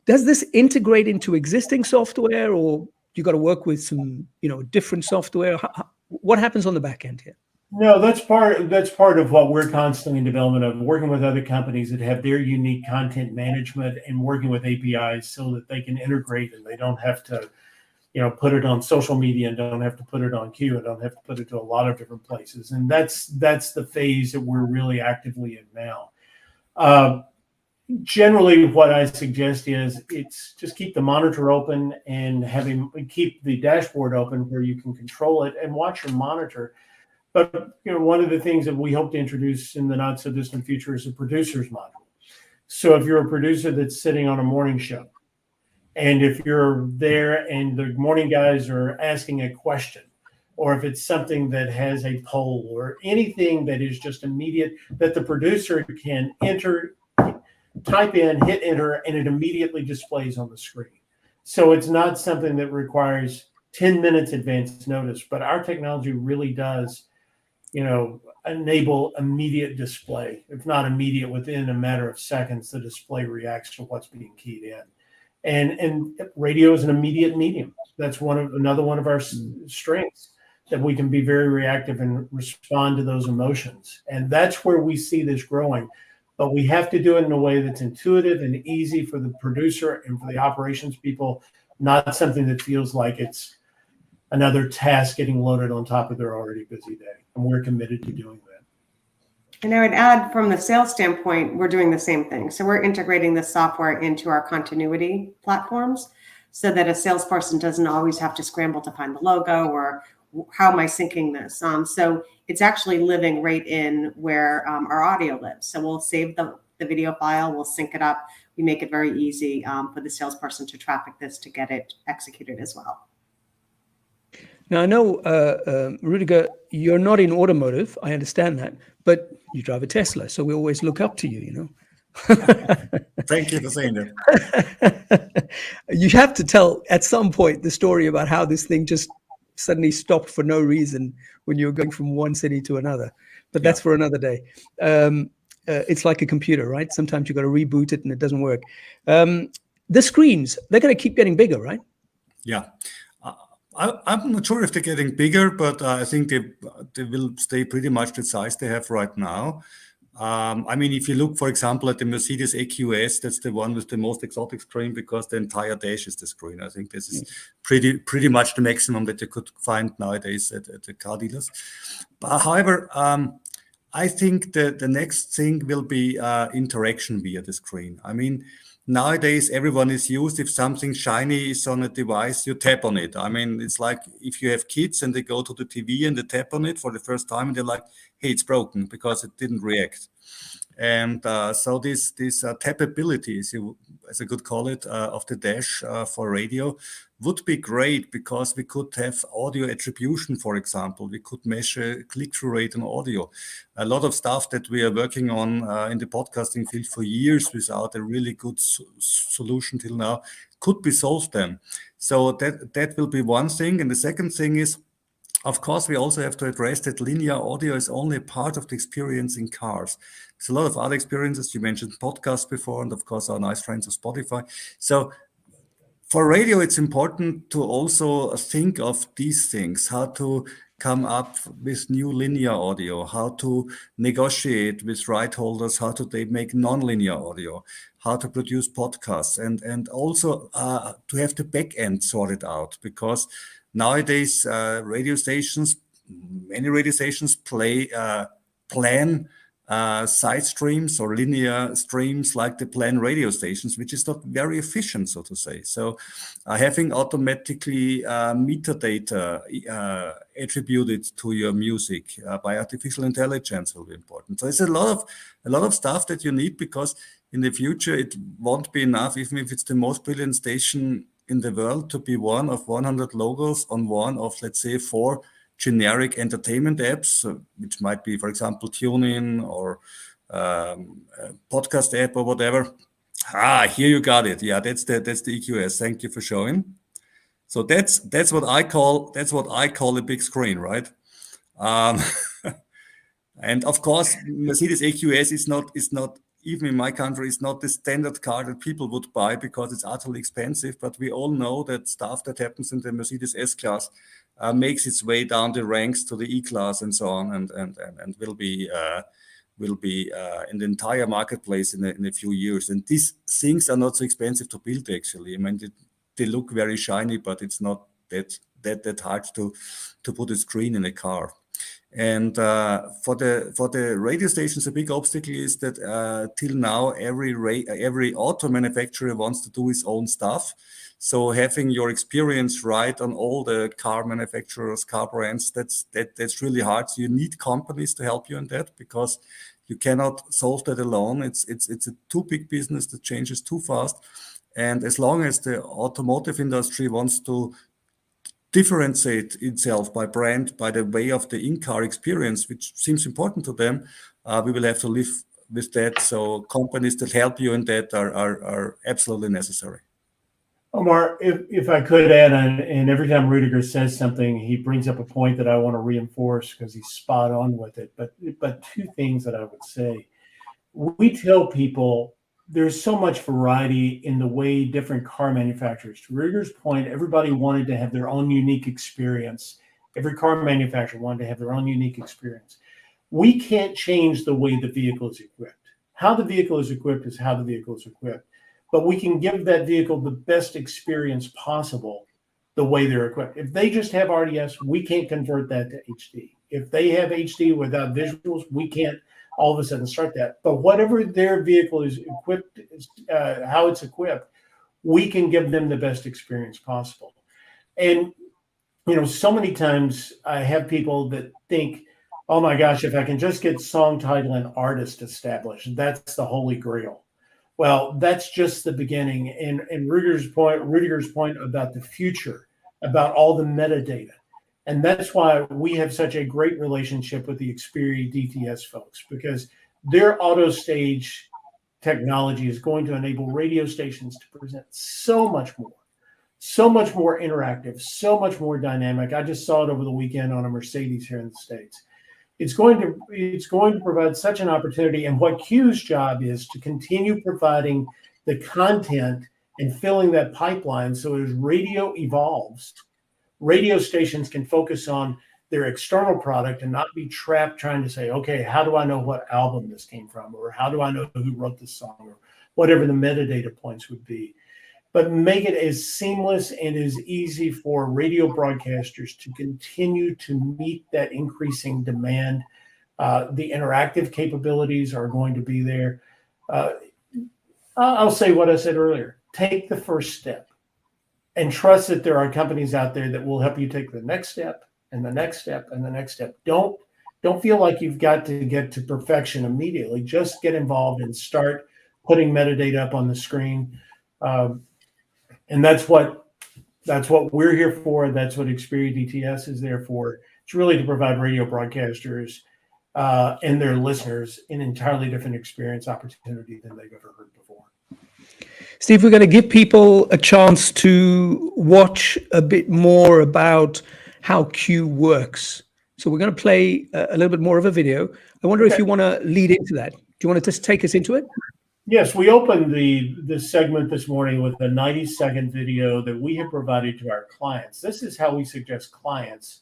Does this integrate into existing software, or you got to work with some, different software? What happens on the back end here? No, that's part of what we're constantly in development of, working with other companies that have their unique content management and working with APIs so that they can integrate and they don't have to, put it on social media and don't have to put it on QUU and don't have to put it to a lot of different places. And that's the phase that we're really actively in now. Generally, what I suggest is it's just keep the monitor open and keep the dashboard open where you can control it and watch your monitor. But one of the things that we hope to introduce in the not so distant future is a producer's module. So if you're a producer that's sitting on a morning show, and if you're there and the morning guys are asking a question, or if it's something that has a poll or anything that is just immediate, that the producer can enter, type in, hit enter, and it immediately displays on the screen. So it's not something that requires 10 minutes advance notice, but our technology really does, enable immediate display. If not immediate, within a matter of seconds, the display reacts to what's being keyed in. And radio is an immediate medium. That's another one of our strengths, that we can be very reactive and respond to those emotions. And that's where we see this growing. But we have to do it in a way that's intuitive and easy for the producer and for the operations people, not something that feels like it's another task getting loaded on top of their already busy day. And we're committed to doing that. And I would add, from the sales standpoint, we're doing the same thing. So we're integrating the software into our continuity platforms so that a salesperson doesn't always have to scramble to find the logo or how am I syncing this. So it's actually living right in where our audio lives. So we'll save the video file, we'll sync it up. We make it very easy for the salesperson to traffic this to get it executed as well. Now, I know, Ruedigar, you're not in automotive. I understand that, but you drive a Tesla, so we always look up to you, Thank you for saying that. You have to tell at some point the story about how this thing just suddenly stopped for no reason when you were going from one city to another. But that's for another day. It's like a computer, right? Sometimes you got to reboot it and it doesn't work. The screens, they're going to keep getting bigger, right? Yeah. I'm not sure if they're getting bigger, but I think they will stay pretty much the size they have right now. I mean, if you look, for example, at the Mercedes EQS, that's the one with the most exotic screen because the entire dash is the screen. I think this is pretty much the maximum that you could find nowadays at the car dealers. But however, I think that the next thing will be interaction via the screen. I mean, nowadays, everyone is used. If something shiny is on a device, you tap on it. I mean, it's like if you have kids and they go to the TV and they tap on it for the first time, and they're like, hey, it's broken because it didn't react. And so this tappability, as I could call it, of the dash for radio would be great because we could have audio attribution, for example. We could measure click-through rate on audio. A lot of stuff that we are working on in the podcasting field for years without a really good solution till now could be solved then. So that will be one thing. And the second thing is, of course, we also have to address that linear audio is only part of the experience in cars. There's a lot of other experiences. You mentioned podcasts before, and of course, our nice friends of Spotify. So for radio, it's important to also think of these things, how to come up with new linear audio, how to negotiate with right holders, how to make non-linear audio, how to produce podcasts, and also to have the back end sorted out, because nowadays many radio stations plan side streams or linear streams like the plan radio stations, which is not very efficient, so to say. So having automatically metadata attributed to your music by artificial intelligence will be important. So it's a lot of stuff that you need, because in the future it won't be enough, even if it's the most brilliant station in the world, to be one of 100 logos on one of, let's say, 4 generic entertainment apps, which might be, for example, TuneIn or podcast app or whatever. Here you got it. Yeah, that's the EQS. Thank you for showing. So that's what I call a big screen, right? And of course, Mercedes EQS is not even in my country, it's not the standard car that people would buy because it's utterly expensive. But we all know that stuff that happens in the Mercedes S-Class makes its way down the ranks to the E-Class and so on, and will be in the entire marketplace in a few years. And these things are not so expensive to build, actually. I mean, they look very shiny, but it's not that hard to put a screen in a car. And for the radio stations, a big obstacle is that till now every auto manufacturer wants to do his own stuff. So having your experience right on all the car manufacturers, car brands, that's really hard. So you need companies to help you in that, because you cannot solve that alone. It's a too big business that changes too fast. And as long as the automotive industry wants to differentiate itself by brand, by the way of the in-car experience, which seems important to them, we will have to live with that. So companies that help you in that are absolutely necessary. Omar, if I could add, and every time Ruedigar says something, he brings up a point that I want to reinforce because he's spot on with it. But two things that I would say. We tell people there's so much variety in the way different car manufacturers, to Ruedigar's point, everybody wanted to have their own unique experience. Every car manufacturer wanted to have their own unique experience. We can't change the way the vehicle is equipped. How the vehicle is equipped is how the vehicle is equipped. But we can give that vehicle the best experience possible the way they're equipped. If they just have RDS, we can't convert that to HD. If they have HD without visuals, we can't all of a sudden start that. But whatever their vehicle is equipped, how it's equipped, we can give them the best experience possible. And, so many times I have people that think, oh my gosh, if I can just get song title and artist established, that's the holy grail. Well, that's just the beginning. And Ruedigar's point about the future, about all the metadata. And that's why we have such a great relationship with the Xperi DTS folks, because their auto stage technology is going to enable radio stations to present so much more interactive, so much more dynamic. I just saw it over the weekend on a Mercedes here in the States. It's going to provide such an opportunity. And what QUU's job is to continue providing the content and filling that pipeline. So as radio evolves, radio stations can focus on their external product and not be trapped trying to say, okay, how do I know what album this came from? Or how do I know who wrote this song? Or whatever the metadata points would be. But make it as seamless and as easy for radio broadcasters to continue to meet that increasing demand. The interactive capabilities are going to be there. I'll say what I said earlier. Take the first step and trust that there are companies out there that will help you take the next step and the next step and the next step. Don't feel like you've got to get to perfection immediately. Just get involved and start putting metadata up on the screen. And that's what we're here for. That's what Xperi DTS is there for. It's really to provide radio broadcasters and their listeners an entirely different experience opportunity than they've ever heard before. Steve, we're going to give people a chance to watch a bit more about how QUU works. So we're going to play a little bit more of a video. I wonder if you want to lead into that. Do you want to just take us into it? Yes, we opened this segment this morning with a 90-second video that we have provided to our clients. This is how we suggest clients,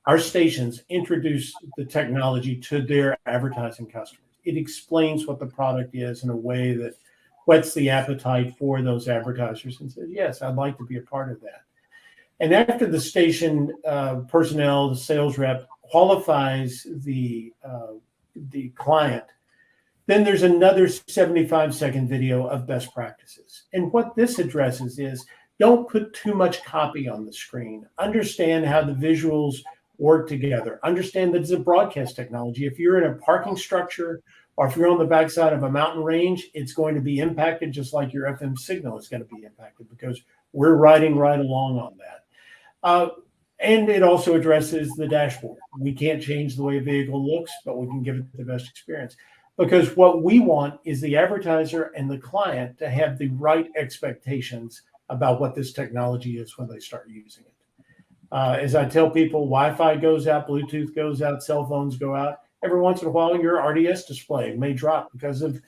our stations, introduce the technology to their advertising customers. It explains what the product is in a way that whets the appetite for those advertisers and says, yes, I'd like to be a part of that. And after the station personnel, the sales rep, qualifies the client, then there's another 75-second video of best practices. And what this addresses is, don't put too much copy on the screen. Understand how the visuals work together. Understand that it's a broadcast technology. If you're in a parking structure or if you're on the backside of a mountain range, it's going to be impacted just like your FM signal is going to be impacted because we're riding right along on that. And it also addresses the dashboard. We can't change the way a vehicle looks, but we can give it the best experience. Because what we want is the advertiser and the client to have the right expectations about what this technology is when they start using it. As I tell people, Wi-Fi goes out, Bluetooth goes out, cell phones go out. Every once in a while, your RDS display may drop because of,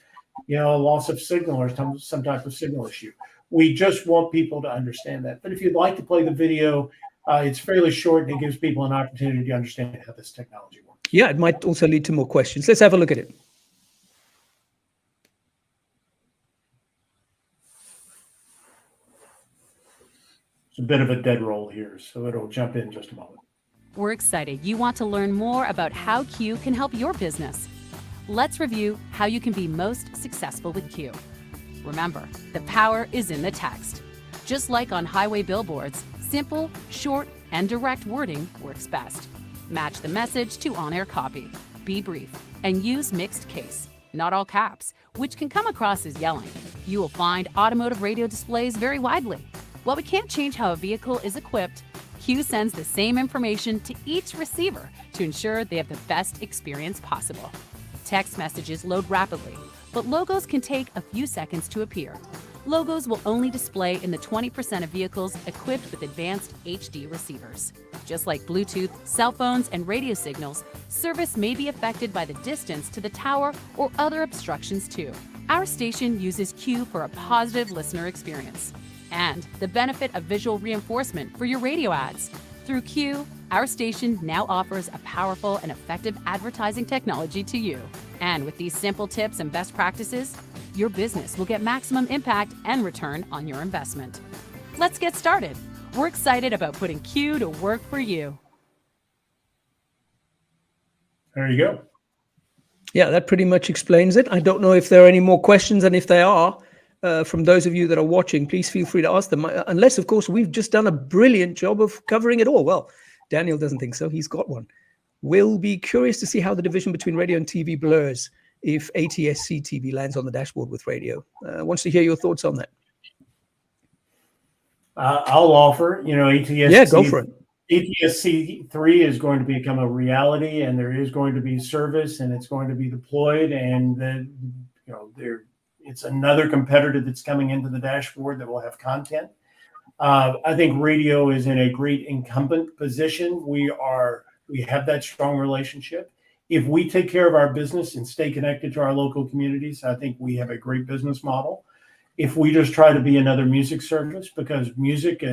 a loss of signal or some type of signal issue. We just want people to understand that. But if you'd like to play the video, it's fairly short and it gives people an opportunity to understand how this technology works. Yeah, it might also lead to more questions. Let's have a look at it. It's a bit of a dead roll here, so it'll jump in just a moment. We're excited you want to learn more about how QUU can help your business. Let's review how you can be most successful with QUU. Remember, the power is in the text. Just like on highway billboards, simple, short, and direct wording works best. Match the message to on-air copy. Be brief and use mixed case, not all caps, which can come across as yelling. You will find automotive radio displays vary widely. While we can't change how a vehicle is equipped, QUU sends the same information to each receiver to ensure they have the best experience possible. Text messages load rapidly, but logos can take a few seconds to appear. Logos will only display in the 20% of vehicles equipped with advanced HD receivers. Just like Bluetooth, cell phones, and radio signals, service may be affected by the distance to the tower or other obstructions too. Our station uses QUU for a positive listener experience and the benefit of visual reinforcement for your radio ads. Through QUU, our station now offers a powerful and effective advertising technology to you. And with these simple tips and best practices, your business will get maximum impact and return on your investment. Let's get started. We're excited about putting QUU to work for you. There you go. Yeah, that pretty much explains it. I don't know if there are any more questions, and if there are, from those of you that are watching, please feel free to ask them. Unless, of course, we've just done a brilliant job of covering it all. Well, Daniel doesn't think so. He's got one. We'll be curious to see how the division between radio and TV blurs if ATSC TV lands on the dashboard with radio. Wants to hear your thoughts on that. I'll offer, ATSC. Yeah, go for it. ATSC 3 is going to become a reality, and there is going to be service, and it's going to be deployed, and then, it's another competitor that's coming into the dashboard that will have content. I think radio is in a great incumbent position. We have that strong relationship. If we take care of our business and stay connected to our local communities, I think we have a great business model. If we just try to be another music service, because music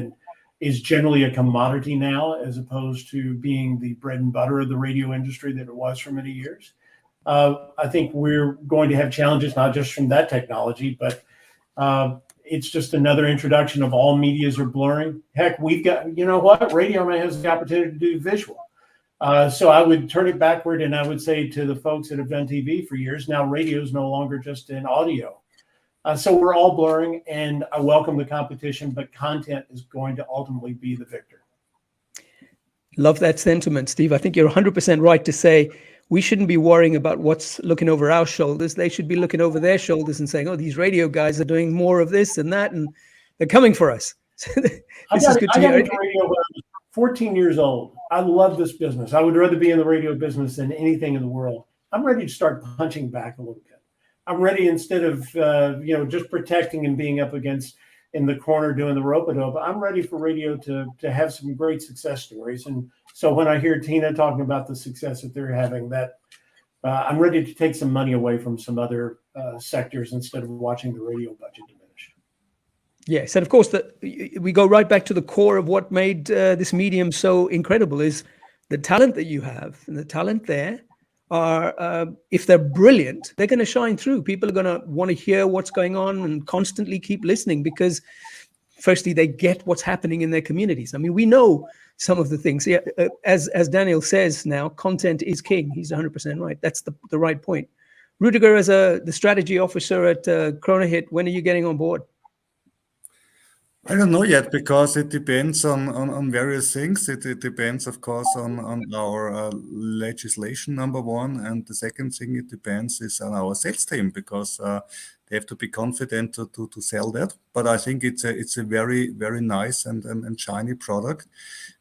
is generally a commodity now, as opposed to being the bread and butter of the radio industry that it was for many years, I think we're going to have challenges, not just from that technology, but it's just another introduction of all medias are blurring. Heck, we've got, radio now has the opportunity to do visual. So I would turn it backward, and I would say to the folks that have done TV for years, now radio is no longer just in audio. So we're all blurring, and I welcome the competition, but content is going to ultimately be the victor. Love that sentiment, Steve. I think you're 100% right to say we shouldn't be worrying about what's looking over our shoulders. They should be looking over their shoulders and saying, oh, these radio guys are doing more of this and that, and they're coming for us. This is good to hear. I got radio when I was 14 years old. I love this business. I would rather be in the radio business than anything in the world. I'm ready to start punching back a little bit. I'm ready, instead of just protecting and being up against in the corner doing the rope-a-dope, I'm ready for radio to have some great success stories. And so when I hear Tina talking about the success that they're having, that I'm ready to take some money away from some other sectors instead of watching the radio budget diminish. Yes, and of course, we go right back to the core of what made this medium so incredible is the talent that you have, and the talent there are, if they're brilliant, they're going to shine through. People are going to want to hear what's going on and constantly keep listening because, firstly, they get what's happening in their communities. I mean, we know some of the things. Yeah, as Daniel says now, content is king. He's 100% right. That's the right point. Ruedigar, as the strategy officer at Kronehit, when are you getting on board? I don't know yet, because it depends on various things. It depends, of course, on our legislation, number one. And the second thing it depends is on our sales team, because they have to be confident to sell that. But I think it's a very, very nice and shiny product.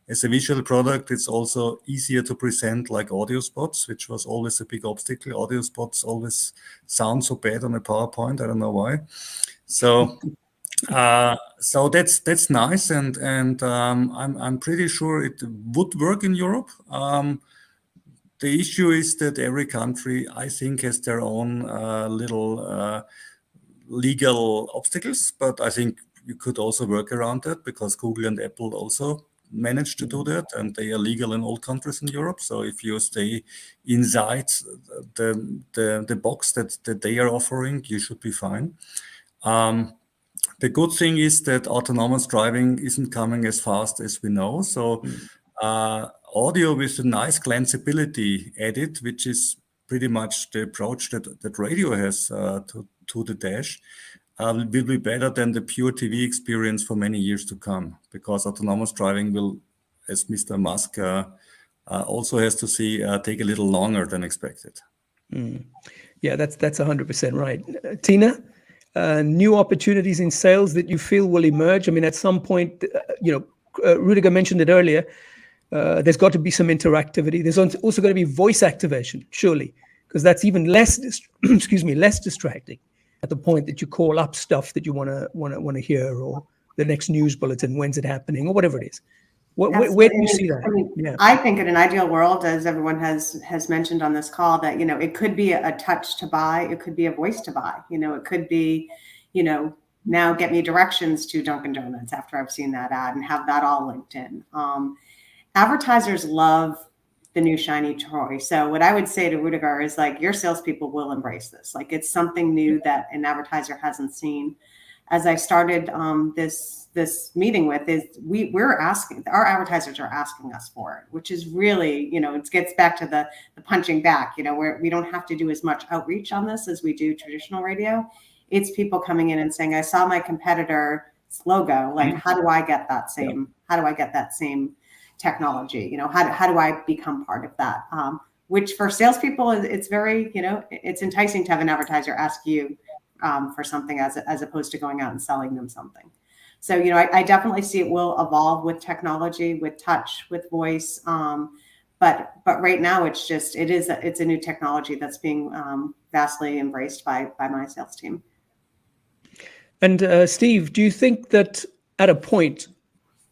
As a visual product, it's also easier to present like audio spots, which was always a big obstacle. Audio spots always sound so bad on a PowerPoint. I don't know why. So that's nice, and I'm pretty sure it would work in Europe. The issue is that every country, I think, has their own little legal obstacles, but I think you could also work around that, because Google and Apple also managed to do that, and they are legal in all countries in Europe. So if you stay inside the box that they are offering, you should be fine. The good thing is that autonomous driving isn't coming as fast as we know. So audio with a nice glanceability added, which is pretty much the approach that radio has to the dash, will be better than the pure TV experience for many years to come, because autonomous driving will, as Mr. Musk also has to see, take a little longer than expected. Yeah, that's 100% right. Tina, new opportunities in sales that you feel will emerge? I mean, at some point, Ruedigar mentioned it earlier, there's got to be some interactivity. There's also going to be voice activation, surely, because that's even less, less distracting at the point that you call up stuff that you want to hear, or the next news bulletin, when's it happening, or whatever it is. Where do you see that? I mean, I think in an ideal world, as everyone has mentioned on this call, that, it could be a touch to buy. It could be a voice to buy. It could be, now get me directions to Dunkin' Donuts after I've seen that ad, and have that all linked in. Advertisers love the new shiny toy. So what I would say to Ruedigar is, like, your salespeople will embrace this. Like, it's something new that an advertiser hasn't seen. As I started this meeting with, is we're asking, our advertisers are asking us for it, which is really, it gets back to the punching back, where we don't have to do as much outreach on this as we do traditional radio. It's people coming in and saying, I saw my competitor's logo. Like, how do I get that same? How do I get that same technology? How do I become part of that? Which for salespeople, it's very, it's enticing to have an advertiser ask you for something as opposed to going out and selling them something. So, I definitely see it will evolve with technology, with touch, with voice. But right now, it's a new technology that's being vastly embraced by my sales team. And Steve, do you think that at a point,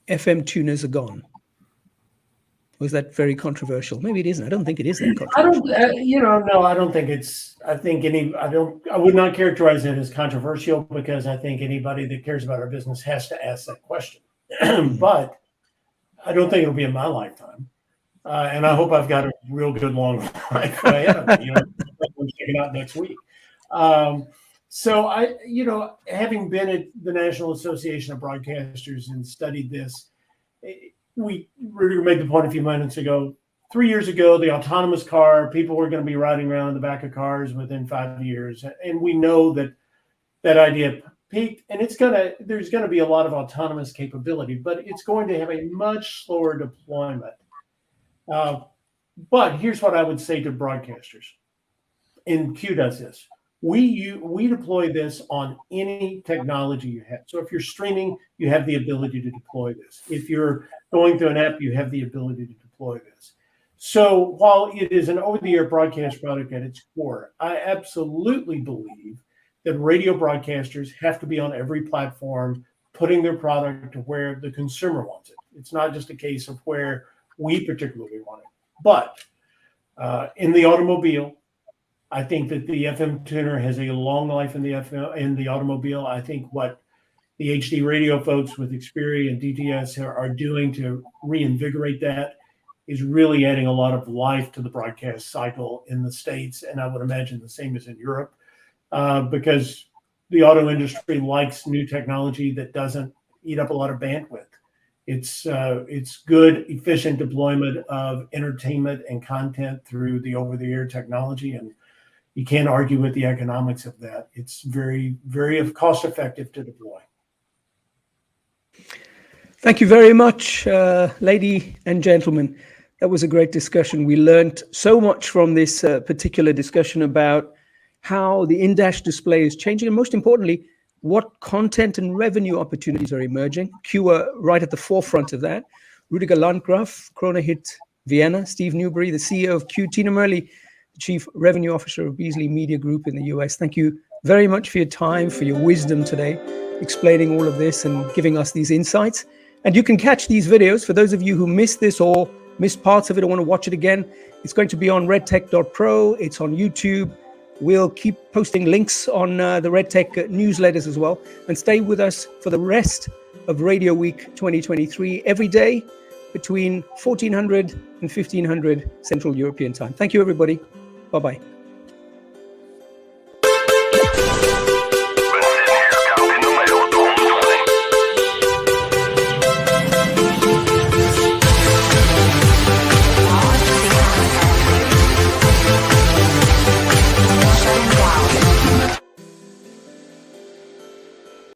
FM tuners are gone? Was that very controversial? Maybe it isn't. I don't think it is that controversial. I don't think it's. I would not characterize it as controversial, because I think anybody that cares about our business has to ask that question. But I don't think it'll be in my lifetime, and I hope I've got a real good long life ahead of me. I'm checking out next week. So having been at the National Association of Broadcasters and studied this, Ruedigar made the point a few minutes ago. 3 years ago, the autonomous car, people were going to be riding around in the back of cars within 5 years. And we know that idea peaked, and there's going to be a lot of autonomous capability, but it's going to have a much slower deployment. But here's what I would say to broadcasters, and QUU does this. We deploy this on any technology you have. So if you're streaming, you have the ability to deploy this. If you're going through an app, you have the ability to deploy this. So while it is an over-the-air broadcast product at its core, I absolutely believe that radio broadcasters have to be on every platform, putting their product to where the consumer wants it. It's not just a case of where we particularly want it. But in the automobile, I think that the FM tuner has a long life in the automobile. I think what the HD radio folks with Xperia and DTS are doing to reinvigorate that is really adding a lot of life to the broadcast cycle in the States, and I would imagine the same as in Europe, because the auto industry likes new technology that doesn't eat up a lot of bandwidth. It's good, efficient deployment of entertainment and content through the over-the-air technology, and you can't argue with the economics of that. It's very, very cost-effective to deploy. Thank you very much, lady and gentlemen. That was a great discussion. We learned so much from this particular discussion about how the in-dash display is changing, and most importantly, what content and revenue opportunities are emerging. QUU are right at the forefront of that. Ruedigar Landgraf, Kronehit Vienna, Steve Newberry, the CEO of QUU, Tina Murley, the Chief Revenue Officer of Beasley Media Group in the US. Thank you very much for your time, for your wisdom today, explaining all of this and giving us these insights. And you can catch these videos, for those of you who missed this or missed parts of it or want to watch it again. It's going to be on redtech.pro. It's on YouTube. We'll keep posting links on the RedTech newsletters as well. And stay with us for the rest of Radio Week 2023 every day between 1400 and 1500 Central European Time. Thank you, everybody. Bye-bye.